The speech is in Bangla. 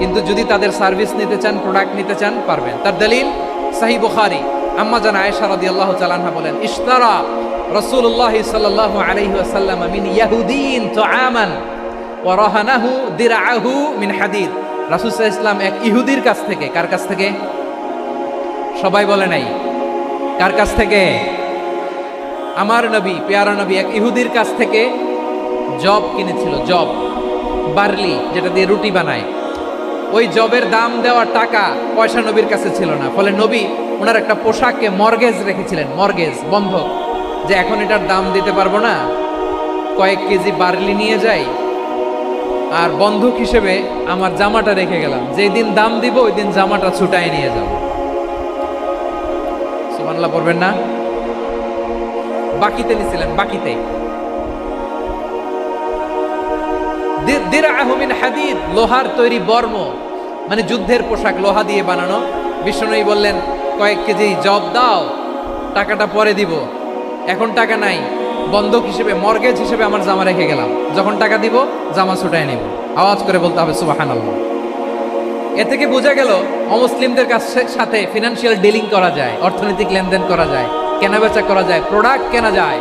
কিন্তু যদি তাদের সার্ভিস নিতে চান, প্রোডাক্ট নিতে চান, পারবেন। তার দলিল সহিহ বুখারী, আম্মা জান আয়েশা রাদিয়াল্লাহু তাআলা আনহা বলেন, ইশতারা রাসূলুল্লাহ সাল্লাল্লাহু আলাইহি ওয়াসাল্লাম মিন ইয়াহুদিন তুআমান ওয়া রাহানাহু দিরআহু মিন হাদিদ। রাসূল সাল্লাল্লাহু আলাইহি ওয়াসাল্লাম এক ইহুদির কাছ থেকে, কার কাছ থেকে? সবাই বলে নাই, কার কাছ থেকে? আমার নবী, পেয়ারা নবী এক ইহুদির কাছ থেকে জব কিনেছিল। জব, বার্লি, যেটা দিয়ে রুটি বানায়। ওই জবের দাম দেওয়ার টাকা পয়সা নবীর কাছে ছিল না। ফলে নবী ওনার একটা পোশাককে মর্গেজ রেখেছিলেন, মর্গেজ, বন্ধক, যে এখন এটার দাম দিতে পারবো না, কয়েক কেজি বার্লি নিয়ে যাই আর বন্ধক হিসেবে আমার জামাটা রেখে গেলাম, যেই দিন দাম দিব ওই দিন জামাটা ছুটায় নিয়ে যাব। সুবহানাল্লাহ পড়বেন না? বাকিতে নিছিলেন, বাকিতে। দিরআহু মিন হাদিদ, লোহার তৈরি বর্ম, মানে যুদ্ধের পোশাক, লোহা দিয়ে বানানো। বিষ্ণুনবী বললেন, কয়েক কেজি জব দাও, টাকাটা পরে দিব, এখন টাকা নাই, বন্ধক হিসেবে, মর্গেজ হিসেবে আমার জামা রেখে গেলাম, যখন টাকা দিব জামা ছুটায় নিব। আওয়াজ করে বলতে হবে সুবহানাল্লাহ। এ থেকে বোঝা গেল অমুসলিমদের সাথে ফিনান্সিয়াল ডিলিং করা যায়, অর্থনৈতিক লেনদেন করা যায়, কেনাবেচা করা যায়, প্রোডাক্ট কেনা যায়।